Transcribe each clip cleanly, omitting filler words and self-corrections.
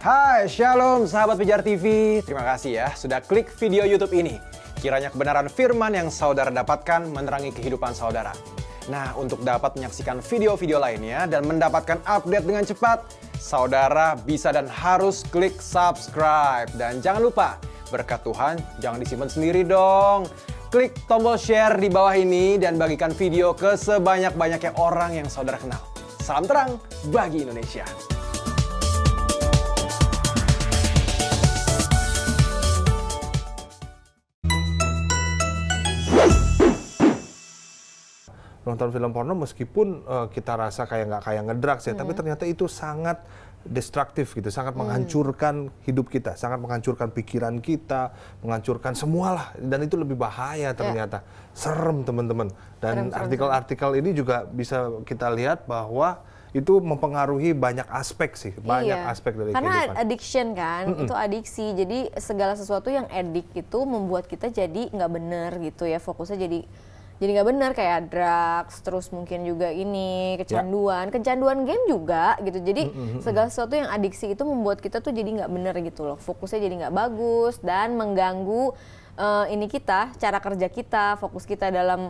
Hai, Shalom sahabat Pijar TV. Terima kasih ya sudah klik video YouTube ini. Kiranya kebenaran firman yang saudara dapatkan menerangi kehidupan saudara. Nah, untuk dapat menyaksikan video-video lainnya dan mendapatkan update dengan cepat, saudara bisa dan harus klik subscribe. Dan jangan lupa, berkat Tuhan jangan disimpan sendiri dong. Klik tombol share di bawah ini dan bagikan video ke sebanyak-banyaknya orang yang saudara kenal. Salam terang bagi Indonesia. Nonton film porno meskipun kita rasa kayak ngedrugs ya, tapi ternyata itu sangat destruktif gitu, sangat menghancurkan hidup kita, sangat menghancurkan pikiran kita, menghancurkan semualah, dan itu lebih bahaya ternyata. Serem teman-teman. Dan artikel-artikel ini juga bisa kita lihat bahwa itu mempengaruhi banyak aspek sih, banyak aspek dari kehidupan. Karena addiction kan, itu adiksi. Jadi segala sesuatu yang addict itu membuat kita jadi nggak bener gitu ya, fokusnya jadi nggak benar, kayak drugs, terus mungkin juga ini kecanduan game juga gitu. Jadi segala sesuatu yang adiksi itu membuat kita tuh jadi nggak benar gitu loh, fokusnya jadi nggak bagus dan mengganggu ini kita, cara kerja kita, fokus kita dalam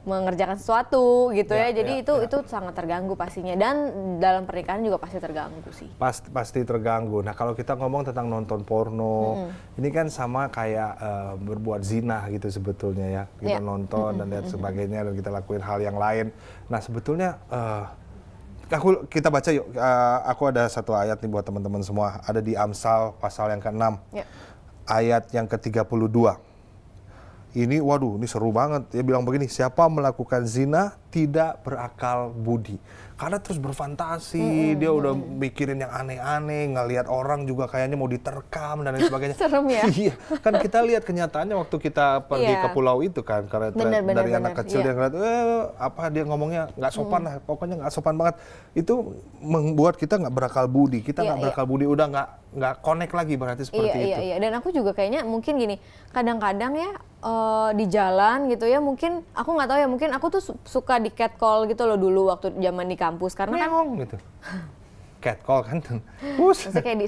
mengerjakan sesuatu gitu ya. Jadi itu sangat terganggu pastinya, dan dalam pernikahan juga pasti terganggu sih. Pasti terganggu. Nah, kalau kita ngomong tentang nonton porno, ini kan sama kayak berbuat zina gitu sebetulnya ya. Kita nonton dan lihat sebagainya dan kita lakuin hal yang lain. Nah, sebetulnya kita baca yuk. Aku ada satu ayat nih buat teman-teman semua. Ada di Amsal pasal yang ke-6. Ayat yang ke-32. Ini, waduh, ini seru banget. Dia bilang begini, siapa melakukan zina tidak berakal budi. Karena terus berfantasi, dia udah mikirin yang aneh-aneh, ngelihat orang juga kayaknya mau diterkam dan lain sebagainya. Serem ya? Iya, kan kita lihat kenyataannya waktu kita pergi ke pulau itu kan, karena dari anak kecil dia ngeliat, apa dia ngomongnya nggak sopan lah, pokoknya nggak sopan banget. Itu membuat kita nggak berakal budi, kita nggak berakal budi, udah nggak connect lagi berarti seperti itu. Iya. Dan aku juga kayaknya mungkin gini, kadang-kadang ya di jalan gitu ya, mungkin aku nggak tahu ya, mungkin aku tuh suka di catcall gitu loh dulu waktu zaman di kampus, karena kan gitu. Catcall kan, maksudnya kayak di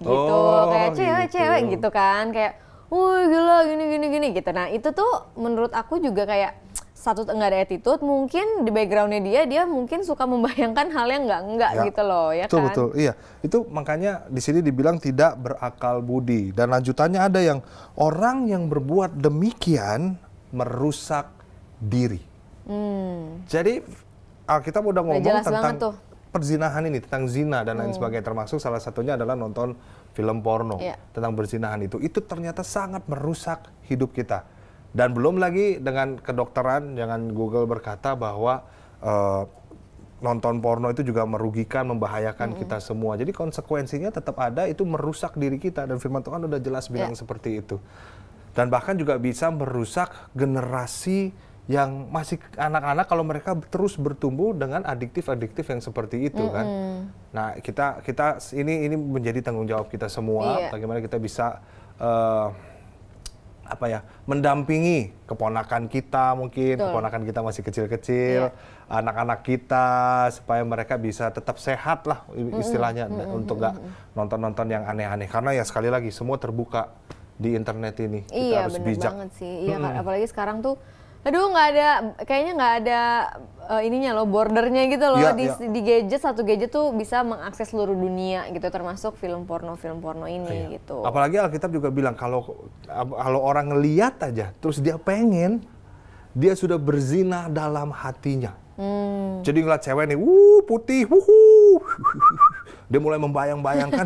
gitu, kayak cewek-cewek gitu kan, kayak, wih gila gini gitu. Nah itu tuh menurut aku juga kayak satu nggak ada attitude, mungkin di backgroundnya dia mungkin suka membayangkan hal yang enggak gitu loh ya kan. Betul, iya. Itu makanya di sini dibilang tidak berakal budi. Dan lanjutannya ada yang orang yang berbuat demikian merusak diri. Jadi Alkitab udah ngomong tentang perzinahan ini, tentang zina dan lain sebagainya. Termasuk salah satunya adalah nonton film porno tentang perzinahan itu. Itu ternyata sangat merusak hidup kita. Dan belum lagi dengan kedokteran, jangan Google berkata bahwa nonton porno itu juga merugikan, membahayakan kita semua. Jadi konsekuensinya tetap ada, itu merusak diri kita. Dan firman Tuhan udah jelas bilang seperti itu. Dan bahkan juga bisa merusak generasi yang masih anak-anak kalau mereka terus bertumbuh dengan adiktif yang seperti itu kan. Nah, kita ini menjadi tanggung jawab kita semua, bagaimana kita bisa mendampingi keponakan kita, mungkin keponakan kita masih kecil-kecil, anak-anak kita, supaya mereka bisa tetap sehat lah istilahnya, untuk gak nonton-nonton yang aneh-aneh. Karena ya sekali lagi semua terbuka di internet ini. Kita harus bijak. Banget sih. Iya, apalagi sekarang tuh, aduh kayaknya nggak ada ininya loh, bordernya gitu loh. Di gadget, satu gadget tuh bisa mengakses seluruh dunia gitu, termasuk film porno ini gitu. Apalagi Alkitab juga bilang kalau orang ngeliat aja, terus dia pengen, dia sudah berzina dalam hatinya. Jadi ngeliat cewek nih, putih, dia mulai membayang-bayangkan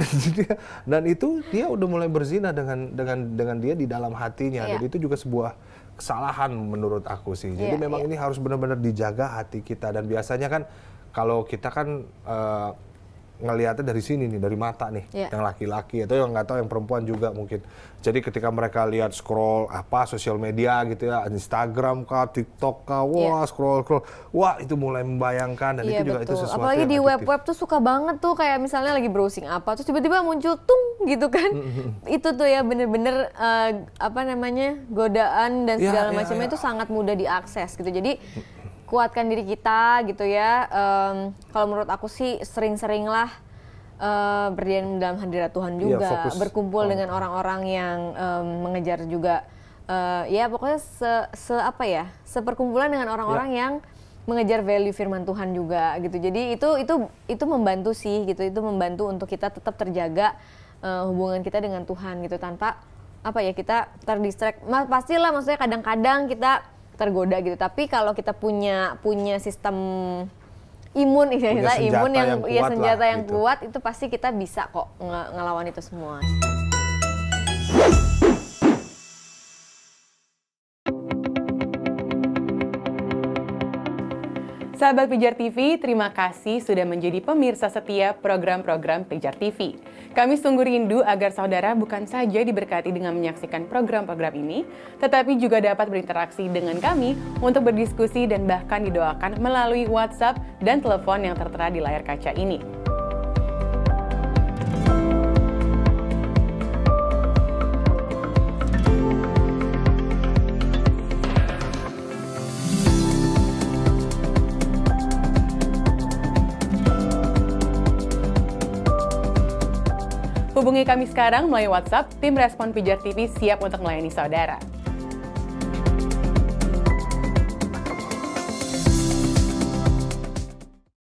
dan itu dia udah mulai berzina dengan dia di dalam hatinya. Dan itu juga sebuah kesalahan menurut aku sih. Jadi memang ini harus benar-benar dijaga hati kita. Dan biasanya kan kalau kita kan ngelihatnya dari sini nih, dari mata nih, yang laki-laki atau yang nggak tahu yang perempuan juga mungkin. Jadi ketika mereka lihat scroll sosial media gitu ya, Instagram kah, TikTok kah, scroll, wah itu mulai membayangkan, dan itu juga itu sesuatu apalagi yang di web-web tuh suka banget tuh, kayak misalnya lagi browsing terus tiba-tiba muncul tung gitu kan. Itu tuh ya bener-bener godaan dan segala macamnya itu sangat mudah diakses gitu. Jadi kuatkan diri kita gitu ya. Kalau menurut aku sih sering-seringlah berdiam dalam hadirat Tuhan Iya, juga, fokus. berkumpul dengan orang-orang yang mengejar juga, ya pokoknya seperkumpulan dengan orang-orang yang mengejar value firman Tuhan juga gitu. Jadi itu membantu sih gitu, itu membantu untuk kita tetap terjaga hubungan kita dengan Tuhan gitu, tanpa kita terdistract. Pastilah, maksudnya kadang-kadang kita tergoda gitu. Tapi kalau kita punya sistem imun, senjata yang kuat, itu pasti kita bisa kok ngelawan itu semua. Sahabat Pijar TV, terima kasih sudah menjadi pemirsa setia program-program Pijar TV. Kami sungguh rindu agar saudara bukan saja diberkati dengan menyaksikan program-program ini, tetapi juga dapat berinteraksi dengan kami untuk berdiskusi dan bahkan didoakan melalui WhatsApp dan telepon yang tertera di layar kaca ini. Hubungi kami sekarang melalui WhatsApp, tim Respon Pijar TV siap untuk melayani saudara.